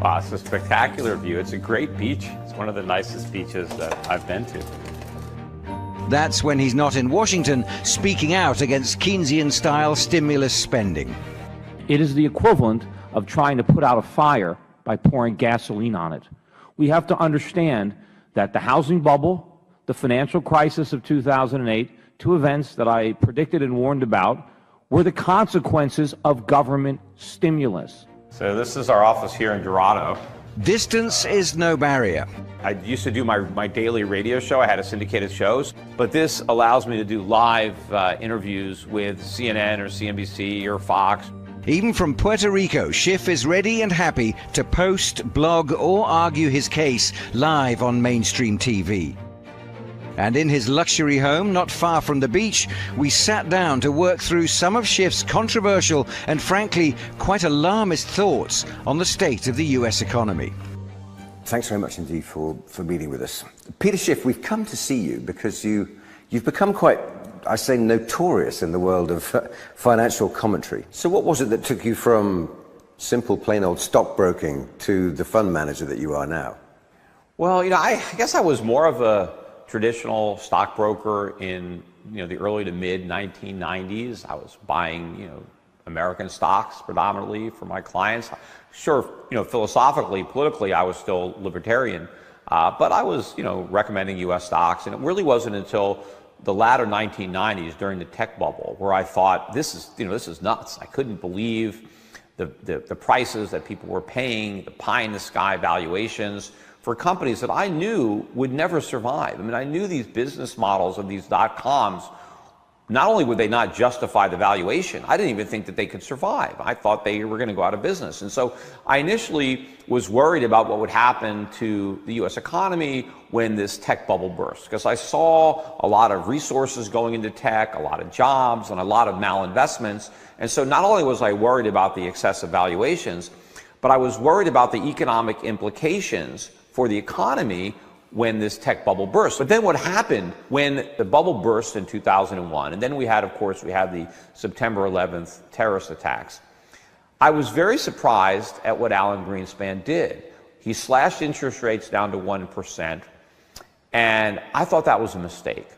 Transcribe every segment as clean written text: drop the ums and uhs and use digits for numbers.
Wow, it's a spectacular view. It's a great beach. It's one of the nicest beaches that I've been to. That's when he's not in Washington speaking out against Keynesian-style stimulus spending. It is the equivalent of trying to put out a fire by pouring gasoline on it. We have to understand that the housing bubble, the financial crisis of 2008, two events that I predicted and warned about, were the consequences of government stimulus. So this is our office here in Dorado. Distance is no barrier. I used to do my daily radio show. I had a syndicated shows, but this allows me to do live interviews with CNN or CNBC or Fox. Even from Puerto Rico, Schiff is ready and happy to post, blog, or argue his case live on mainstream TV. And in his luxury home, not far from the beach, we sat down to work through some of Schiff's controversial and frankly quite alarmist thoughts on the state of the US economy. Thanks very much indeed for meeting with us. Peter Schiff, we've come to see you because you've become quite, I say, notorious in the world of financial commentary. So what was it that took you from simple, plain old stockbroking to the fund manager that you are now? Well, I guess I was more of a traditional stockbroker in the early to mid 1990s. I was buying American stocks predominantly for my clients. Sure, philosophically, politically, I was still libertarian, but I was recommending U.S. stocks, and it really wasn't until the latter 1990s during the tech bubble where I thought this is nuts. I couldn't believe the prices that people were paying, the pie in the sky valuations for companies that I knew would never survive. I mean, I knew these business models of these dot-coms, not only would they not justify the valuation, I didn't even think that they could survive. I thought they were going to go out of business. And so I initially was worried about what would happen to the U.S. economy when this tech bubble burst, because I saw a lot of resources going into tech, a lot of jobs, and a lot of malinvestments. And so not only was I worried about the excessive valuations, but I was worried about the economic implications for the economy when this tech bubble burst. But then what happened when the bubble burst in 2001, and then we had the September 11th terrorist attacks. I was very surprised at what Alan Greenspan did. He slashed interest rates down to 1%, and I thought that was a mistake.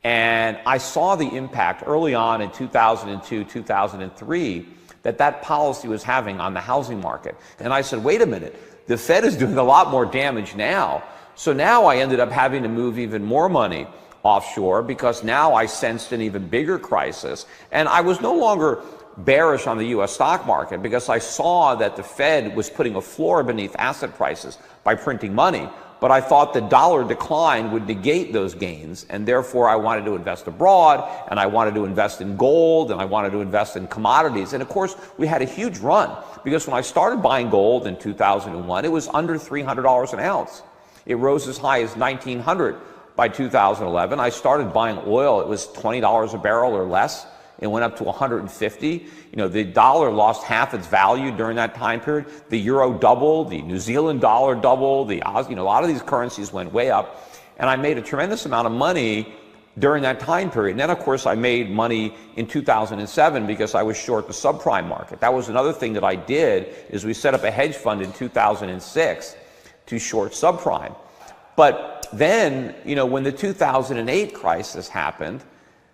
And I saw the impact early on in 2002, 2003, that policy was having on the housing market. And I said, wait a minute, the Fed is doing a lot more damage now. So now I ended up having to move even more money offshore because now I sensed an even bigger crisis. And I was no longer bearish on the U.S. stock market because I saw that the Fed was putting a floor beneath asset prices by printing money. But I thought the dollar decline would negate those gains, and therefore I wanted to invest abroad, and I wanted to invest in gold, and I wanted to invest in commodities. And of course, we had a huge run because when I started buying gold in 2001, it was under $300 an ounce. It rose as high as $1,900 by 2011. I started buying oil. It was $20 a barrel or less. It went up to 150. The dollar lost half its value during that time period. The euro doubled, the New Zealand dollar doubled, a lot of these currencies went way up. And I made a tremendous amount of money during that time period. And then, of course, I made money in 2007 because I was short the subprime market. That was another thing that I did, is we set up a hedge fund in 2006 to short subprime. But then, when the 2008 crisis happened,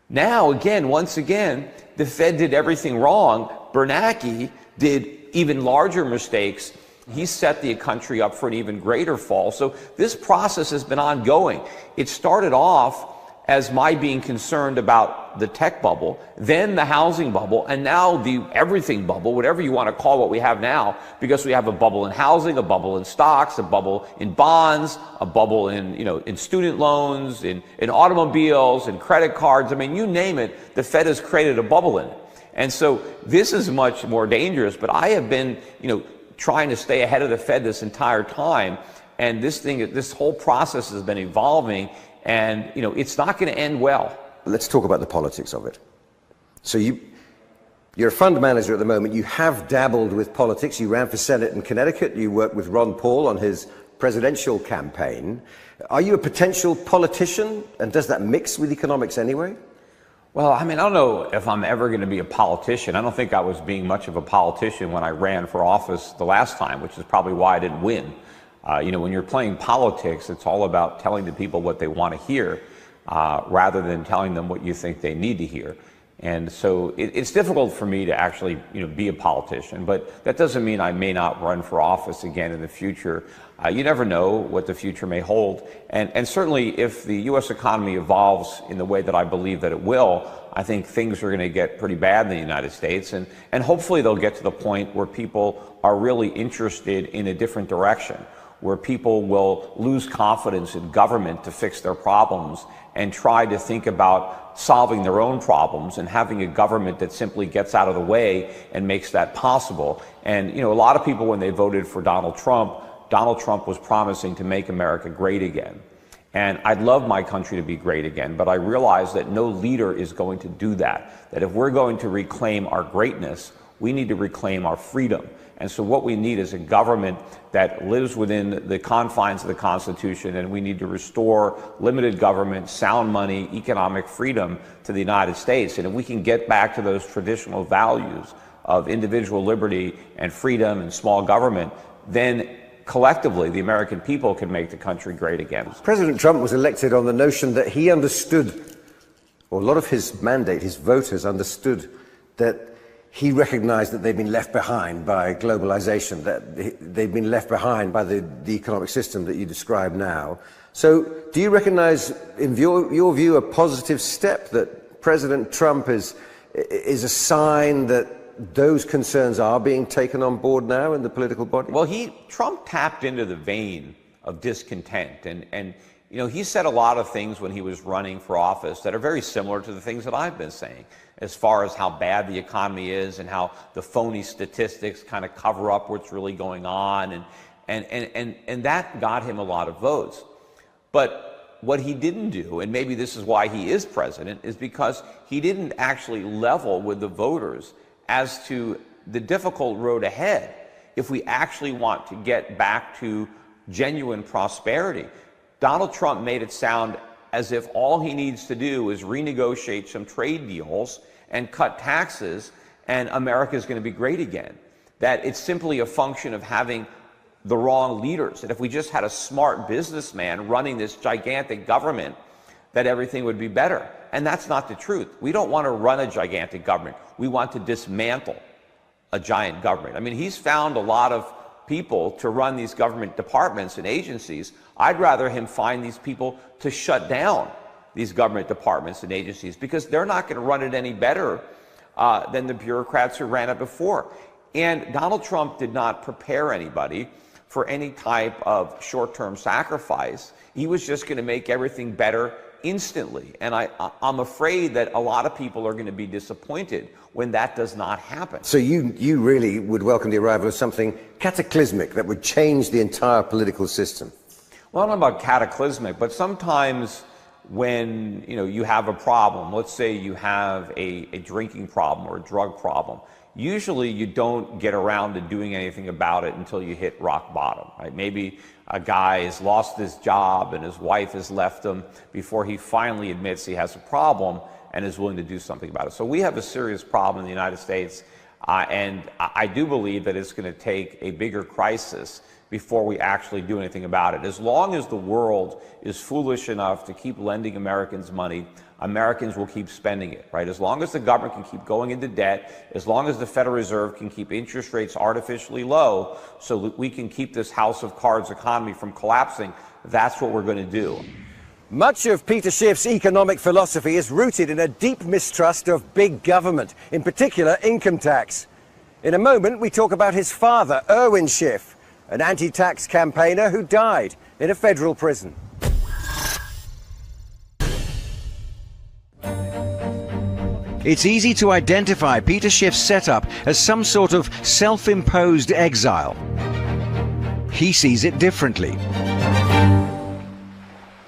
now, once again, the Fed did everything wrong. Bernanke did even larger mistakes. He set the country up for an even greater fall. So this process has been ongoing. It started off as my being concerned about the tech bubble, then the housing bubble, and now the everything bubble, whatever you want to call what we have now, because we have a bubble in housing, a bubble in stocks, a bubble in bonds, a bubble in student loans, in automobiles, in credit cards. I mean, you name it, the Fed has created a bubble in it. And so this is much more dangerous, but I have been, trying to stay ahead of the Fed this entire time, and this whole process has been evolving. And, it's not going to end well. Let's talk about the politics of it. So you're a fund manager at the moment. You have dabbled with politics. You ran for Senate in Connecticut. You worked with Ron Paul on his presidential campaign. Are you a potential politician? And does that mix with economics anyway? Well, I mean, I don't know if I'm ever going to be a politician. I don't think I was being much of a politician when I ran for office the last time, which is probably why I didn't win. You know, when you're playing politics, it's all about telling the people what they want to hear, rather than telling them what you think they need to hear. And so it's difficult for me to actually, you know, be a politician, but that doesn't mean I may not run for office again in the future. You never know what the future may hold. And certainly if the U.S. economy evolves in the way that I believe that it will, I think things are going to get pretty bad in the United States. And hopefully they'll get to the point where people are really interested in a different direction, where people will lose confidence in government to fix their problems and try to think about solving their own problems and having a government that simply gets out of the way and makes that possible. And, you know, a lot of people, when they voted for Donald Trump was promising to make America great again. And I'd love my country to be great again, but I realize that no leader is going to do that. That if we're going to reclaim our greatness, we need to reclaim our freedom. And so what we need is a government that lives within the confines of the Constitution, and we need to restore limited government, sound money, economic freedom to the United States. And if we can get back to those traditional values of individual liberty and freedom and small government, then collectively the American people can make the country great again. President Trump was elected on the notion that he understood, or a lot of his mandate, his voters understood, that he recognized that they'd been left behind by globalization, that they'd been left behind by the economic system that you describe now. So do you recognize, in your view, a positive step that President Trump is a sign that those concerns are being taken on board now in the political body? Well, Trump tapped into the vein of discontent, and you know, he said a lot of things when he was running for office that are very similar to the things that I've been saying, as far as how bad the economy is and how the phony statistics kind of cover up what's really going on, and that got him a lot of votes. But what he didn't do, and maybe this is why he is president, is because he didn't actually level with the voters as to the difficult road ahead if we actually want to get back to genuine prosperity. Donald Trump made it sound as if all he needs to do is renegotiate some trade deals and cut taxes, and America is going to be great again. That it's simply a function of having the wrong leaders. That if we just had a smart businessman running this gigantic government, that everything would be better. And that's not the truth. We don't want to run a gigantic government. We want to dismantle a giant government. I mean, he's found a lot of people to run these government departments and agencies. I'd rather him find these people to shut down these government departments and agencies, because they're not going to run it any better than the bureaucrats who ran it before. And Donald Trump did not prepare anybody for any type of short-term sacrifice. He was just going to make everything better instantly. And I'm afraid that a lot of people are going to be disappointed when that does not happen. So you really would welcome the arrival of something cataclysmic that would change the entire political system? Well, I don't know about cataclysmic, but sometimes when you have a problem, let's say you have a drinking problem or a drug problem, usually you don't get around to doing anything about it until you hit rock bottom, right? Maybe a guy has lost his job and his wife has left him before he finally admits he has a problem and is willing to do something about it. So we have a serious problem in the United States, and I do believe that it's going to take a bigger crisis before we actually do anything about it. As long as the world is foolish enough to keep lending Americans money, Americans will keep spending it, right? As long as the government can keep going into debt, as long as the Federal Reserve can keep interest rates artificially low so that we can keep this house of cards economy from collapsing, that's what we're going to do. Much of Peter Schiff's economic philosophy is rooted in a deep mistrust of big government, in particular income tax. In a moment, we talk about his father, Irwin Schiff, an anti-tax campaigner who died in a federal prison. It's easy to identify Peter Schiff's setup as some sort of self-imposed exile. He sees it differently.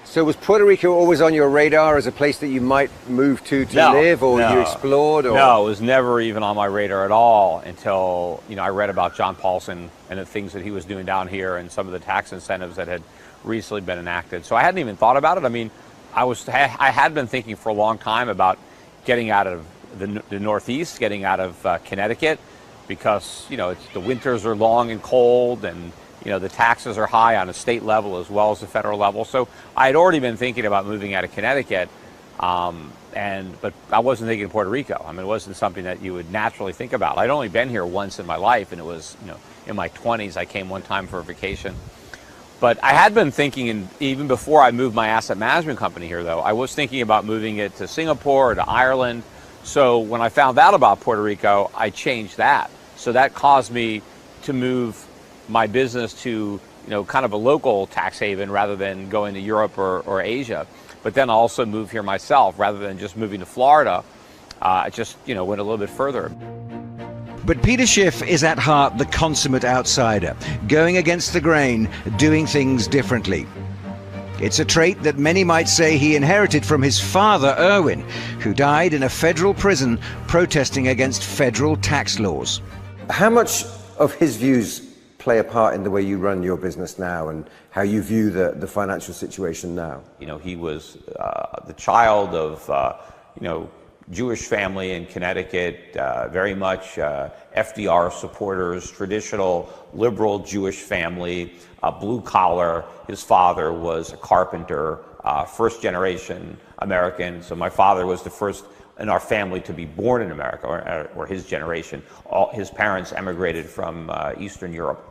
So was Puerto Rico always on your radar as a place that you might move to live, or you explored? Or? No, it was never even on my radar at all until I read about John Paulson and the things that he was doing down here and some of the tax incentives that had recently been enacted. So I hadn't even thought about it. I mean, I had been thinking for a long time about getting out of the Northeast, getting out of Connecticut, because, you know, the winters are long and cold, and, you know, the taxes are high on a state level as well as the federal level. So I had already been thinking about moving out of Connecticut, but I wasn't thinking of Puerto Rico. I mean, it wasn't something that you would naturally think about. I'd only been here once in my life, and it was, you know, in my 20s. I came one time for a vacation. But I had been thinking, and even before I moved my asset management company here, though, I was thinking about moving it to Singapore or to Ireland. So when I found out about Puerto Rico, I changed that. So that caused me to move my business to, you know, kind of a local tax haven rather than going to Europe or Asia. But then I also moved here myself rather than just moving to Florida. I just, you know, went a little bit further. But Peter Schiff is at heart the consummate outsider, going against the grain, doing things differently. It's a trait that many might say he inherited from his father, Irwin, who died in a federal prison protesting against federal tax laws. How much of his views play a part in the way you run your business now and how you view the financial situation now? You know, he was the child of, you know, Jewish family in Connecticut, very much FDR supporters, traditional liberal Jewish family, blue collar. His father was a carpenter, first generation American. So my father was the first in our family to be born in America, or his generation. His parents emigrated from Eastern Europe.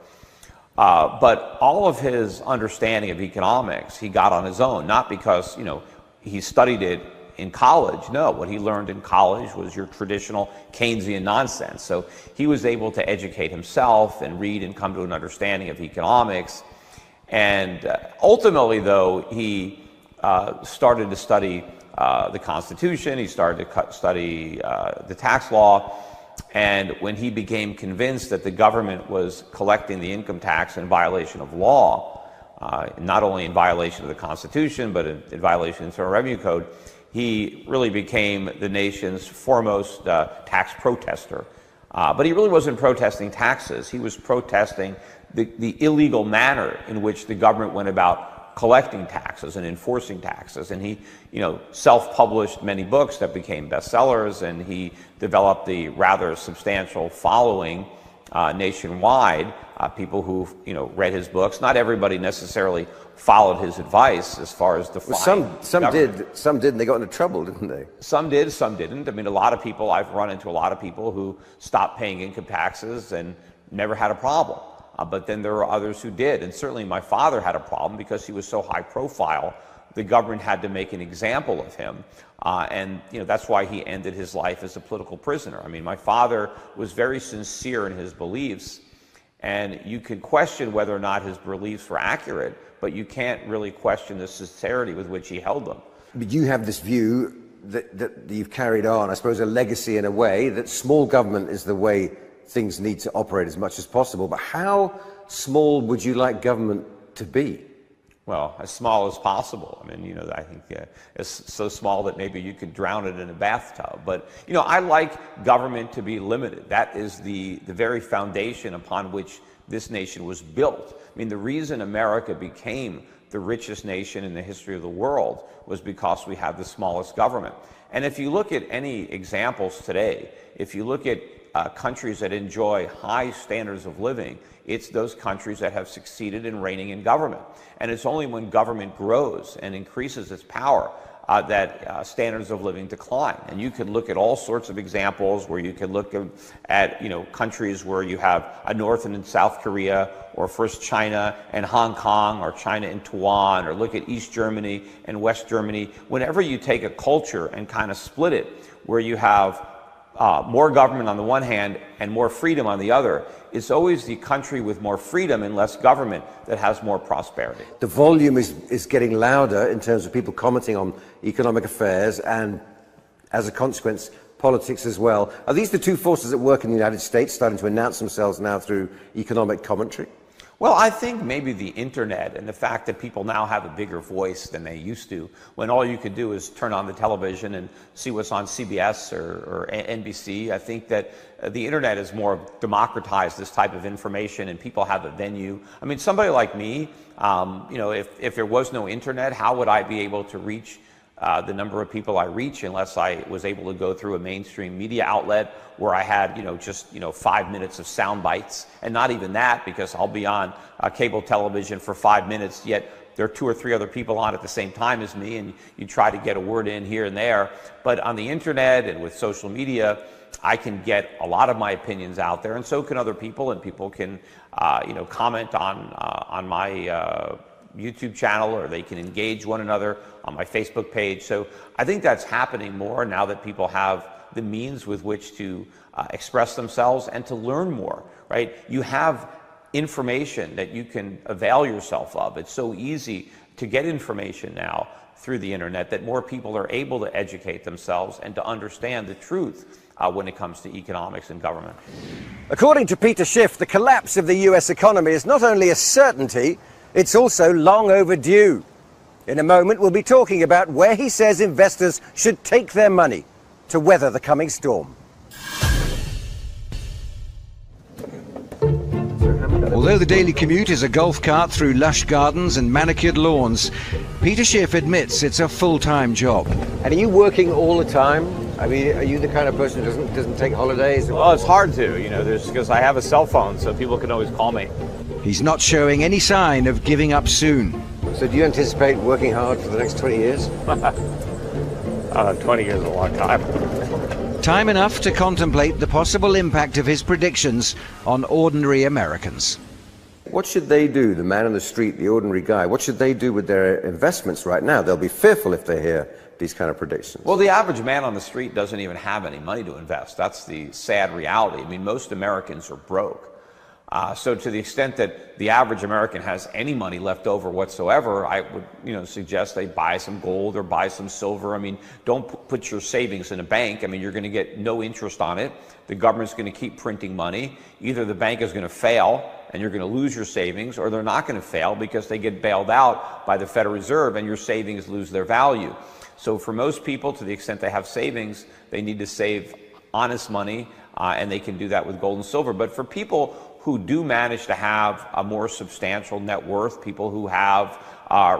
But all of his understanding of economics, he got on his own, not because, you know, he studied it in college. No, what he learned in college was your traditional Keynesian nonsense. So he was able to educate himself and read and come to an understanding of economics. And ultimately, though, he started to study the Constitution. He started to study the tax law. And when he became convinced that the government was collecting the income tax in violation of law, not only in violation of the Constitution, but in violation of the Internal Revenue Code, he really became the nation's foremost tax protester. But he really wasn't protesting taxes. He was protesting the illegal manner in which the government went about collecting taxes and enforcing taxes. And he, you know, self-published many books that became bestsellers, and he developed the rather substantial following nationwide. People who, you know, read his books. Not everybody necessarily followed his advice as far as defining. Well, some did, and they got into trouble, didn't they? Some did, some didn't. I mean, a lot of people, I've run into a lot of people who stopped paying income taxes and never had a problem. But then there were others who did, and certainly my father had a problem because he was so high profile. The government had to make an example of him, and, you know, that's why he ended his life as a political prisoner. I mean, my father was very sincere in his beliefs, and you can question whether or not his beliefs were accurate, but you can't really question the sincerity with which he held them. But you have this view that you've carried on, I suppose, a legacy in a way, that small government is the way things need to operate as much as possible. But how small would you like government to be? Well, as small as possible. I mean, you know, I think it's so small that maybe you could drown it in a bathtub. But, you know, I like government to be limited. That is the very foundation upon which this nation was built. I mean, the reason America became the richest nation in the history of the world was because we have the smallest government. And if you look at any examples today, if you look at countries that enjoy high standards of living, it's those countries that have succeeded in reigning in government. And it's only when government grows and increases its power that standards of living decline. And you can look at all sorts of examples where you can look at, you know, countries where you have a North and South Korea, or first China and Hong Kong, or China and Taiwan, or look at East Germany and West Germany. Whenever you take a culture and kind of split it, where you have more government on the one hand and more freedom on the other, it's always the country with more freedom and less government that has more prosperity. The volume is getting louder in terms of people commenting on economic affairs, and as a consequence, politics as well. Are these the two forces at work in the United States starting to announce themselves now through economic commentary? Well, I think maybe the internet and the fact that people now have a bigger voice than they used to, when all you could do is turn on the television and see what's on CBS or NBC. I think that the internet has more democratized this type of information, and people have a venue. I mean, somebody like me, you know, if there was no internet, how would I be able to reach the number of people I reach unless I was able to go through a mainstream media outlet where I had, just 5 minutes of sound bites, and not even that, because I'll be on cable television for 5 minutes, yet there are 2 or 3 other people on at the same time as me, and you try to get a word in here and there. But on the internet and with social media, I can get a lot of my opinions out there, and so can other people, and people can, comment on my YouTube channel, or they can engage one another on my Facebook page. So I think that's happening more now that people have the means with which to express themselves and to learn more, right? You have information that you can avail yourself of. It's so easy to get information now through the internet that more people are able to educate themselves and to understand the truth when it comes to economics and government. According to Peter Schiff, the collapse of the US economy is not only a certainty, it's also long overdue. In a moment, we'll be talking about where he says investors should take their money to weather the coming storm. Although the daily commute is a golf cart through lush gardens and manicured lawns, Peter Schiff admits it's a full-time job. And are you working all the time? I mean, are you the kind of person who doesn't take holidays? Well, it's hard to, because I have a cell phone, so people can always call me. He's not showing any sign of giving up soon. So do you anticipate working hard for the next 20 years? 20 years is a long time. Time enough to contemplate the possible impact of his predictions on ordinary Americans. What should they do, the man on the street, the ordinary guy? What should they do with their investments right now? They'll be fearful if they hear these kind of predictions. Well, the average man on the street doesn't even have any money to invest. That's the sad reality. I mean, most Americans are broke. So to the extent that the average American has any money left over whatsoever, I would, suggest they buy some gold or buy some silver. I mean, don't put your savings in a bank. I mean, you're going to get no interest on it. The government's going to keep printing money. Either the bank is going to fail and you're going to lose your savings, or they're not going to fail because they get bailed out by the Federal Reserve and your savings lose their value. So for most people, to the extent they have savings, they need to save honest money, and they can do that with gold and silver. But for people who do manage to have a more substantial net worth, people who have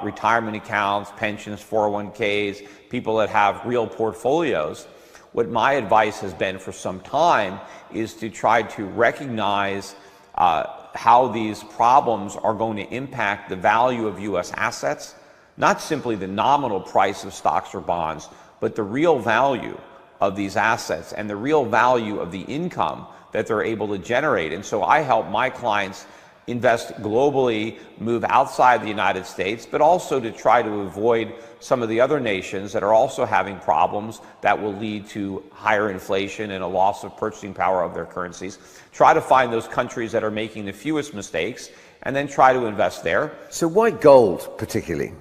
retirement accounts, pensions, 401ks, people that have real portfolios, what my advice has been for some time is to try to recognize how these problems are going to impact the value of U.S. assets, not simply the nominal price of stocks or bonds, but the real value of these assets and the real value of the income that they're able to generate. And so I help my clients invest globally, move outside the United States, but also to try to avoid some of the other nations that are also having problems that will lead to higher inflation and a loss of purchasing power of their currencies. Try to find those countries that are making the fewest mistakes and then try to invest there. So why gold particularly?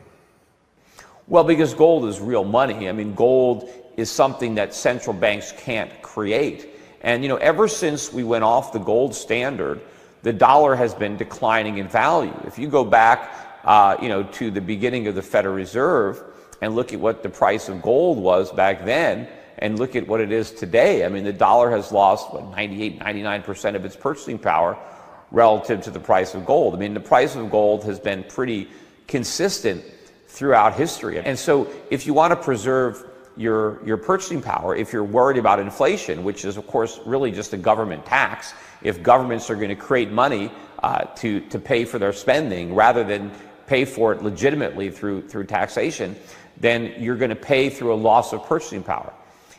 Well, because gold is real money. I mean, gold is something that central banks can't create. And, ever since we went off the gold standard, the dollar has been declining in value. If you go back, to the beginning of the Federal Reserve and look at what the price of gold was back then and look at what it is today, I mean, the dollar has lost, 98, 99% of its purchasing power relative to the price of gold. I mean, the price of gold has been pretty consistent throughout history. And so if you want to preserve your purchasing power, if you're worried about inflation, which is of course really just a government tax, if governments are going to create money to pay for their spending rather than pay for it legitimately through taxation, then you're going to pay through a loss of purchasing power.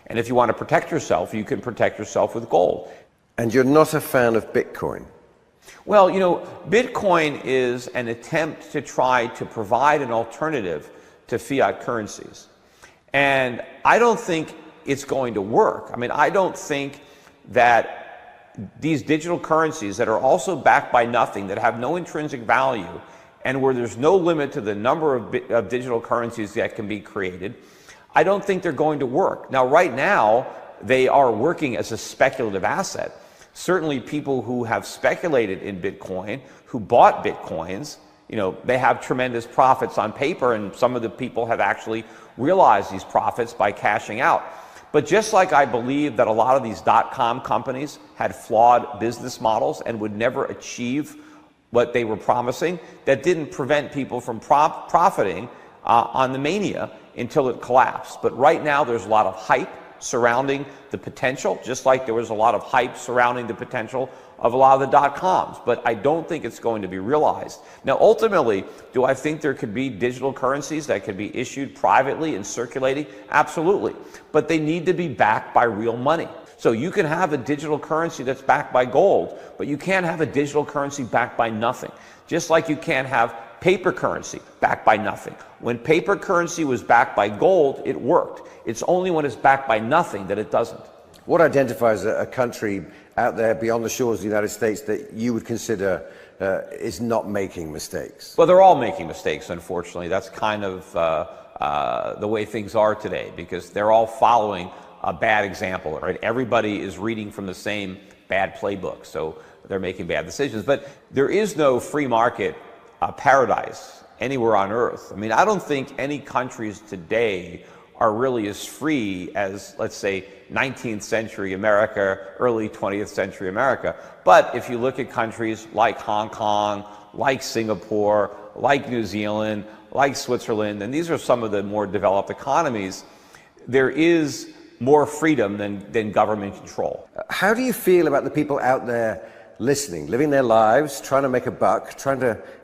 And if you want to protect yourself, you can protect yourself with gold. And you're not a fan of Bitcoin? Well, Bitcoin is an attempt to try to provide an alternative to fiat currencies. And I don't think it's going to work. I mean, I don't think that these digital currencies that are also backed by nothing, that have no intrinsic value, and where there's no limit to the number of digital currencies that can be created, I don't think they're going to work. Now, right now, they are working as a speculative asset. Certainly people who have speculated in Bitcoin, who bought Bitcoins, they have tremendous profits on paper, and some of the people have actually realized these profits by cashing out. But just like I believe that a lot of these .com companies had flawed business models and would never achieve what they were promising, that didn't prevent people from profiting on the mania until it collapsed. But right now there's a lot of hype surrounding the potential, just like there was a lot of hype surrounding the potential of a lot of the dot-coms, but I don't think it's going to be realized. Now, ultimately, do I think there could be digital currencies that could be issued privately and circulating? Absolutely. But they need to be backed by real money. So you can have a digital currency that's backed by gold, but you can't have a digital currency backed by nothing. Just like you can't have paper currency backed by nothing. When paper currency was backed by gold, it worked. It's only when it's backed by nothing that it doesn't. What identifies a country out there beyond the shores of the United States that you would consider is not making mistakes? Well, they're all making mistakes, unfortunately. That's kind of the way things are today, because they're all following a bad example, right? Everybody is reading from the same bad playbook, so they're making bad decisions. But there is no free market paradise anywhere on earth. I mean, I don't think any countries today are really as free as, let's say, 19th century America, early 20th century America. But if you look at countries like Hong Kong, like Singapore, like New Zealand, like Switzerland, and these are some of the more developed economies, there is more freedom than government control. How do you feel about the people out there listening, living their lives, trying to make a buck,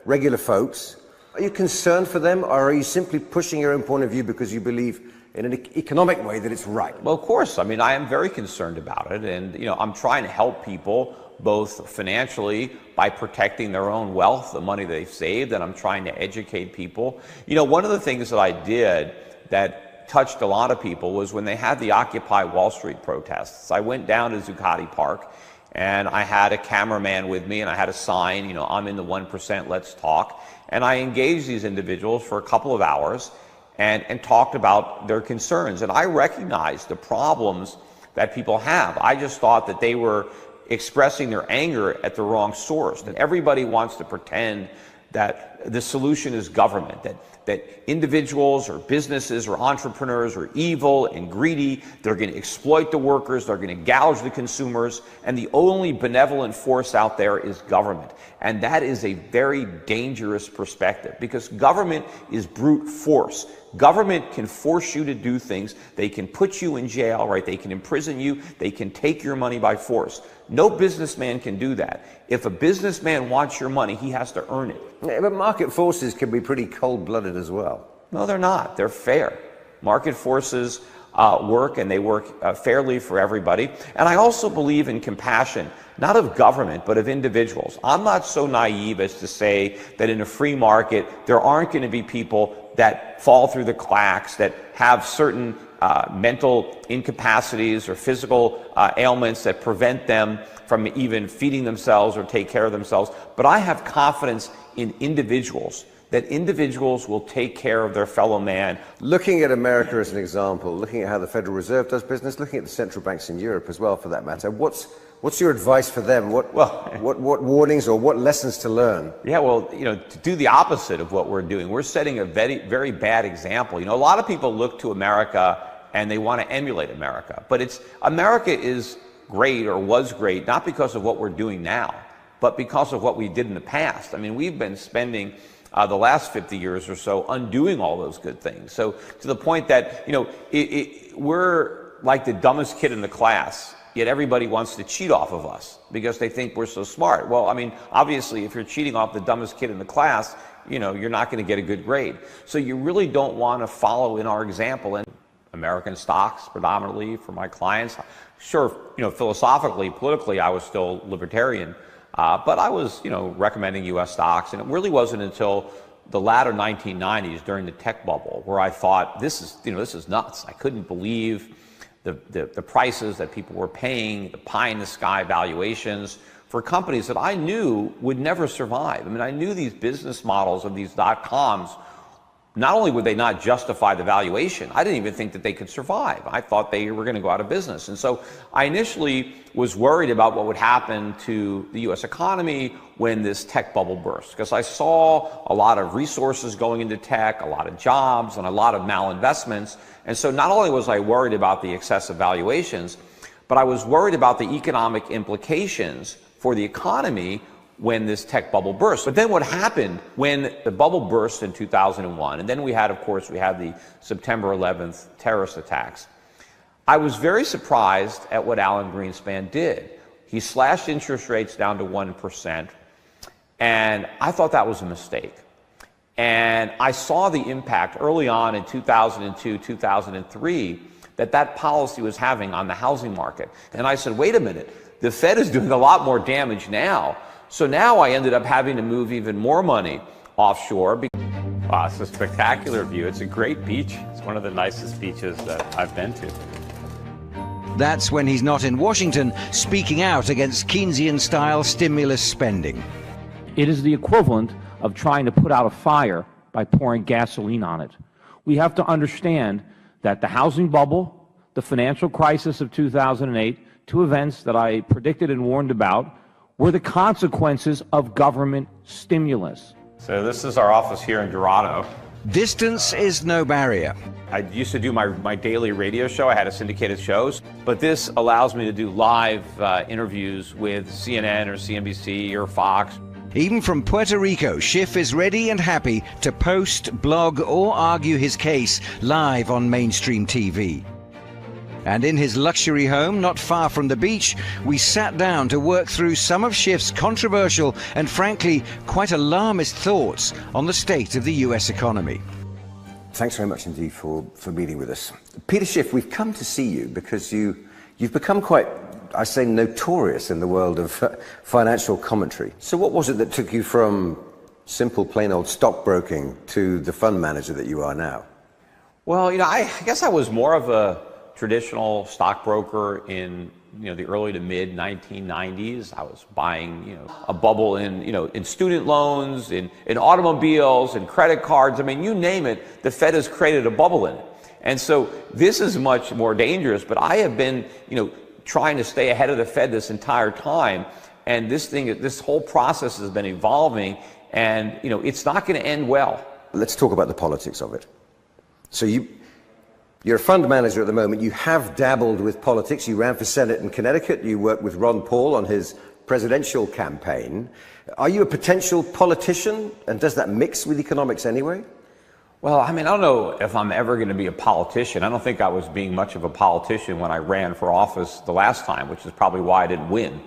regular folks? Are you concerned for them, or are you simply pushing your own point of view because you believe in an economic way that it's right? Well, of course. I mean, I am very concerned about it, and I'm trying to help people both financially by protecting their own wealth, the money they've saved, and I'm trying to educate people. One of the things that I did that touched a lot of people was when they had the Occupy Wall Street protests. I went down to Zuccotti Park, and I had a cameraman with me, and I had a sign, I'm in the 1%, let's talk. And I engaged these individuals for a couple of hours and talked about their concerns. And I recognized the problems that people have. I just thought that they were expressing their anger at the wrong source, that everybody wants to pretend that the solution is government, that individuals or businesses or entrepreneurs are evil and greedy, they're going to exploit the workers, they're going to gouge the consumers, and the only benevolent force out there is government. And that is a very dangerous perspective, because government is brute force. Government can force you to do things. They can put you in jail, right? They can imprison you. They can take your money by force. No businessman can do that. If a businessman wants your money, he has to earn it. Yeah, but market forces can be pretty cold-blooded as well. No, they're not. They're fair. Market forces work, and they work fairly for everybody. And I also believe in compassion, not of government, but of individuals. I'm not so naive as to say that in a free market, there aren't going to be people that fall through the cracks, that have certain mental incapacities or physical ailments that prevent them from even feeding themselves or take care of themselves. But I have confidence in individuals, that individuals will take care of their fellow man. Looking at America as an example, looking at how the Federal Reserve does business, looking at the central banks in Europe as well, for that matter, what's your advice for them? What warnings or what lessons to learn? Yeah, well, to do the opposite of what we're doing. We're setting a very, very bad example. A lot of people look to America and they want to emulate America. But America is great, or was great, not because of what we're doing now, but because of what we did in the past. I mean, we've been spending the last 50 years or so undoing all those good things. So to the point that, we're like the dumbest kid in the class, yet everybody wants to cheat off of us because they think we're so smart. Well, I mean, obviously, if you're cheating off the dumbest kid in the class, you're not going to get a good grade. So you really don't want to follow in our example. And American stocks predominantly for my clients. Sure, philosophically, politically, I was still libertarian, but I was, recommending U.S. stocks, and it really wasn't until the latter 1990s during the tech bubble where I thought, this is nuts. I couldn't believe the prices that people were paying, the pie in the sky valuations for companies that I knew would never survive. I mean, I knew these business models of these dot-coms, not only would they not justify the valuation, I didn't even think that they could survive. I thought they were going to go out of business. And so I initially was worried about what would happen to the U.S. economy when this tech bubble burst, because I saw a lot of resources going into tech, a lot of jobs, and a lot of malinvestments. And so not only was I worried about the excessive valuations, but I was worried about the economic implications for the economy when this tech bubble burst. But then what happened when the bubble burst in 2001, and then we had, of course, the September 11th terrorist attacks. I was very surprised at what Alan Greenspan did. He slashed interest rates down to 1%, and I thought that was a mistake. And I saw the impact early on in 2002, 2003, that policy was having on the housing market. And I said, wait a minute, the Fed is doing a lot more damage now. So now I ended up having to move even more money offshore. Wow, it's a spectacular view. It's a great beach. It's one of the nicest beaches that I've been to. That's when he's not in Washington speaking out against Keynesian-style stimulus spending. It is the equivalent of trying to put out a fire by pouring gasoline on it. We have to understand that the housing bubble, the financial crisis of 2008, two events that I predicted and warned about, were the consequences of government stimulus. So this is our office here in Dorado. Distance is no barrier. I used to do my daily radio show. I had a syndicated shows, but this allows me to do live interviews with CNN or CNBC or Fox. Even from Puerto Rico, Schiff is ready and happy to post, blog, or argue his case live on mainstream TV. And in his luxury home, not far from the beach, we sat down to work through some of Schiff's controversial and frankly quite alarmist thoughts on the state of the US economy. Thanks very much indeed for meeting with us. Peter Schiff, we've come to see you because you've become quite, I say, notorious in the world of financial commentary. So what was it that took you from simple, plain old stockbroking to the fund manager that you are now? Well, I guess I was more of a traditional stockbroker in the early to mid 1990s. I was buying a bubble in student loans, in automobiles, in credit cards. I mean, you name it, the Fed has created a bubble in it. And so this is much more dangerous, but I have been trying to stay ahead of the Fed this entire time, and this whole process has been evolving, and it's not going to end well. Let's talk about the politics of it. So you're a fund manager at the moment. You have dabbled with politics. You ran for Senate in Connecticut. You worked with Ron Paul on his presidential campaign. Are you a potential politician? And does that mix with economics anyway? Well, I mean, I don't know if I'm ever going to be a politician. I don't think I was being much of a politician when I ran for office the last time, which is probably why I didn't win.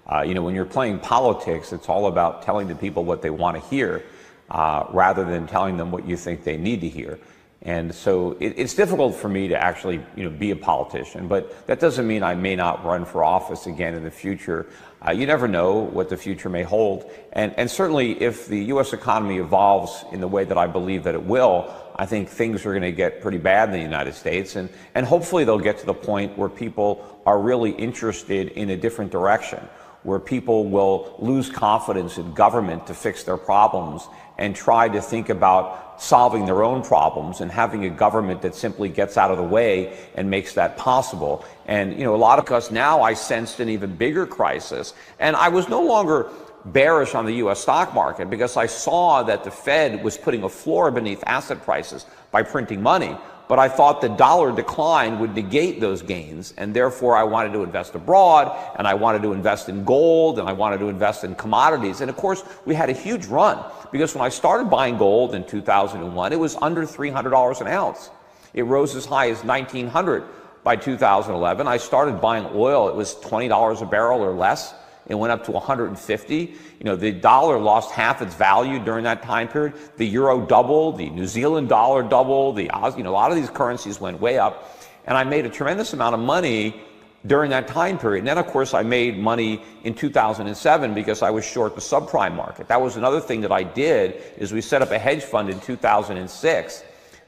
When you're playing politics, it's all about telling the people what they want to hear rather than telling them what you think they need to hear. And so it's difficult for me to actually, be a politician, but that doesn't mean I may not run for office again in the future. You never know what the future may hold. And certainly if the U.S. economy evolves in the way that I believe that it will, I think things are going to get pretty bad in the United States. And hopefully they'll get to the point where people are really interested in a different direction, where people will lose confidence in government to fix their problems and try to think about solving their own problems and having a government that simply gets out of the way and makes that possible. And, a lot of us now, I sensed an even bigger crisis. And I was no longer bearish on the U.S. stock market because I saw that the Fed was putting a floor beneath asset prices by printing money. But I thought the dollar decline would negate those gains, and therefore I wanted to invest abroad, and I wanted to invest in gold, and I wanted to invest in commodities. And of course, we had a huge run, because when I started buying gold in 2001, it was under $300 an ounce. It rose as high as $1,900 by 2011. I started buying oil, it was $20 a barrel or less. It went up to 150. The dollar lost half its value during that time period. The euro doubled, the New Zealand dollar doubled, the Aussie, a lot of these currencies went way up. And I made a tremendous amount of money during that time period. And then, of course, I made money in 2007 because I was short the subprime market. That was another thing that I did, is we set up a hedge fund in 2006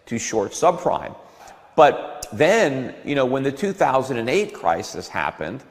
to short subprime. But then, when the 2008 crisis happened,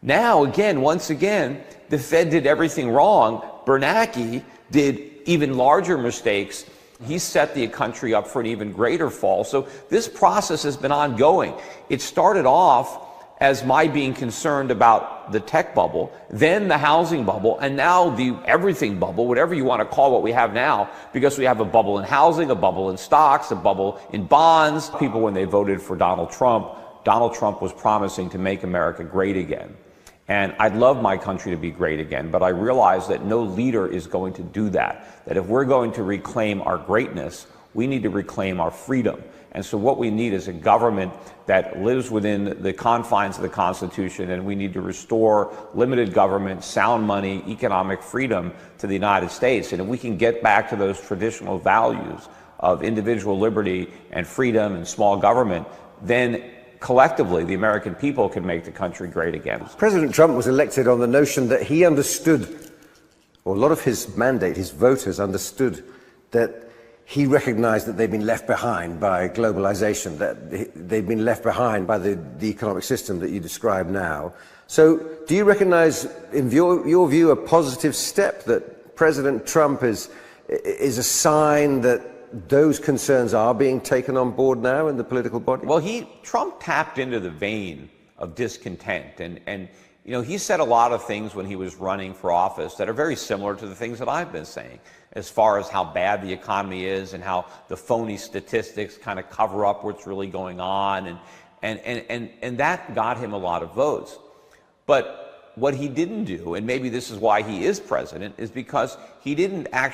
now, once again, the Fed did everything wrong. Bernanke did even larger mistakes. He set the country up for an even greater fall. So this process has been ongoing. It started off as my being concerned about the tech bubble, then the housing bubble, and now the everything bubble, whatever you want to call what we have now, because we have a bubble in housing, a bubble in stocks, a bubble in bonds. People, when they voted for Donald Trump was promising to make America great again. And I'd love my country to be great again, but I realize that no leader is going to do that. That if we're going to reclaim our greatness, we need to reclaim our freedom. And so what we need is a government that lives within the confines of the Constitution, and we need to restore limited government, sound money, economic freedom to the United States. And if we can get back to those traditional values of individual liberty and freedom and small government, then collectively, the American people can make the country great again. President Trump was elected on the notion that he understood, or a lot of his mandate, his voters understood, that he recognized that they'd been left behind by globalization, that they'd been left behind by the economic system that you describe now. So do you recognize, in your view, a positive step that President Trump is a sign that those concerns are being taken on board now in the political body? Well, Trump tapped into the vein of discontent, and you know, he said a lot of things when he was running for office that are very similar to the things that I've been saying, as far as how bad the economy is and how the phony statistics kind of cover up what's really going on, and that got him a lot of votes. But what he didn't do, and maybe this is why he is president, is because he didn't actually